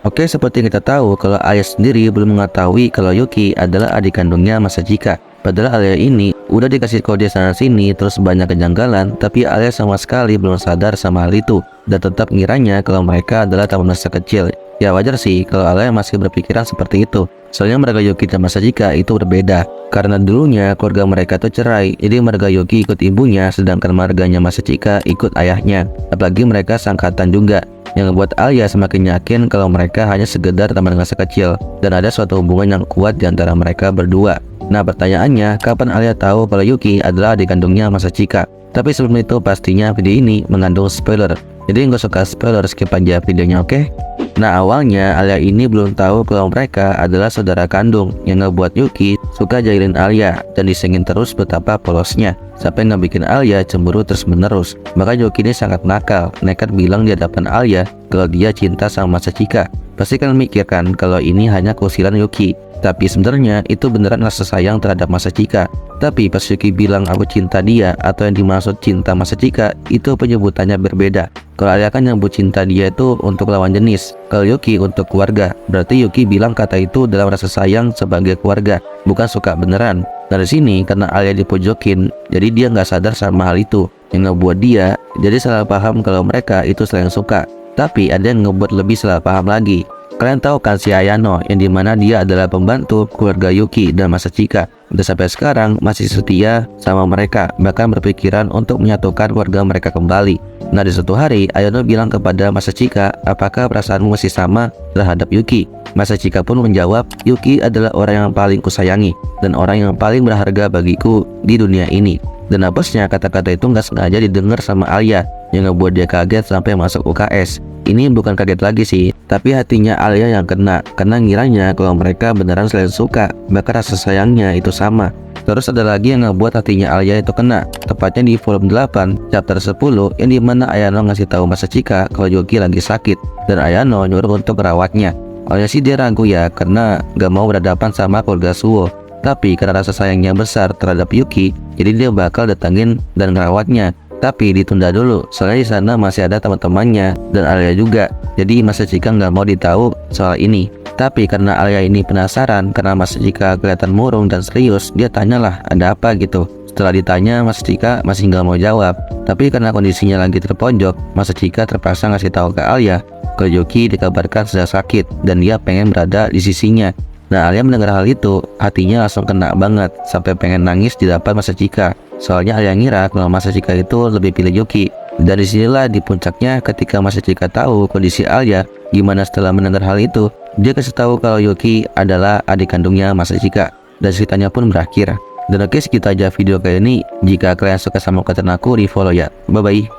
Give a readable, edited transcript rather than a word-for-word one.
Oke, seperti yang kita tahu kalau Aya sendiri belum mengetahui kalau Yuki adalah adik kandungnya Masachika. Padahal Alia ini udah dikasih kode sana sini terus banyak kejanggalan, tapi Alia sama sekali belum sadar sama hal itu dan tetap ngiranya kalau mereka adalah teman masa kecil. Ya wajar sih kalau Alia masih berpikiran seperti itu. Soalnya marga Yuki dan Masachika itu berbeda. Karena dulunya keluarga mereka tuh cerai, jadi marga Yuki ikut ibunya sedangkan marganya Masachika ikut ayahnya. Apalagi mereka sangkatan juga, yang membuat Alia semakin yakin kalau mereka hanya sekedar teman masa kecil dan ada suatu hubungan yang kuat di antara mereka berdua. Nah, pertanyaannya, kapan Alia tahu kalau Yuki adalah adik kandungnya Masachika? Tapi sebelum itu pastinya video ini mengandung spoiler, jadi nggak suka spoiler skip aja videonya, oke? Nah, awalnya Alia ini belum tahu kalau mereka adalah saudara kandung, yang ngebuat Yuki suka jahilin Alia dan disengin terus betapa polosnya, sampai ngebikin Alia cemburu terus menerus. Maka Yuki ini sangat nakal, nekat bilang di hadapan Alia kalau dia cinta sama Masachika. Pasti kan mikirkan kalau ini hanya keusilan Yuki, tapi sebenarnya itu beneran rasa sayang terhadap Masachika. Tapi pas Yuki bilang aku cinta dia, atau yang dimaksud cinta Masachika, itu penyebutannya berbeda. Kalau Alia kan nyebut cinta dia itu untuk lawan jenis, kalau Yuki untuk keluarga. Berarti Yuki bilang kata itu dalam rasa sayang sebagai keluarga, bukan suka beneran. Dari sini karena Alia dipojokin, jadi dia nggak sadar sama hal itu, yang ngebuat dia jadi salah paham kalau mereka itu saling suka. Tapi ada yang ngebuat lebih salah paham lagi. Kalian tahu kan si Ayano, yang dimana dia adalah pembantu keluarga Yuki dan Masachika. Dan sampai sekarang masih setia sama mereka, bahkan berpikiran untuk menyatukan keluarga mereka kembali. Nah, di suatu hari Ayano bilang kepada Masachika, apakah perasaanmu masih sama terhadap Yuki? Masachika pun menjawab, Yuki adalah orang yang paling kusayangi dan orang yang paling berharga bagiku di dunia ini. Dan apesnya kata-kata itu nggak sengaja didengar sama Alia, yang ngebuat dia kaget sampai masuk UKS. Ini bukan kaget lagi sih, tapi hatinya Alia yang kena, karena ngiranya kalau mereka beneran saling suka, bahkan rasa sayangnya itu sama. Terus ada lagi yang ngebuat hatinya Alia itu kena, tepatnya di volume 8, chapter 10, yang dimana Ayano ngasih tahu Masachika kalau Yuki lagi sakit, dan Ayano nyuruh untuk merawatnya. Awalnya sih dia ragu ya, karena gak mau berhadapan sama keluarga Suo. Tapi karena rasa sayangnya besar terhadap Yuki, jadi dia bakal datangin dan ngerawatnya. Tapi ditunda dulu, soalnya di sana masih ada teman-temannya dan Alia juga. Jadi Masachika nggak mau ditahu soal ini. Tapi karena Alia ini penasaran, karena Masachika kelihatan murung dan serius, dia tanyalah ada apa gitu. Setelah ditanya, Masachika masih nggak mau jawab. Tapi karena kondisinya lagi terpojok, Masachika terpaksa ngasih tahu ke Alia kalau Yuki dikabarkan sedang sakit dan dia pengen berada di sisinya. Nah, Alia mendengar hal itu, hatinya langsung kena banget, sampai pengen nangis di depan Masachika. Soalnya Alia ngira kalau Masachika itu lebih pilih Yuki. Dan disinilah di puncaknya ketika Masachika tahu kondisi Alia gimana setelah mendengar hal itu. Dia kasih tahu kalau Yuki adalah adik kandungnya Masachika. Dan ceritanya pun berakhir. Dan oke, segitu aja video kali ini. Jika kalian suka sama konten aku, di follow ya. Bye bye.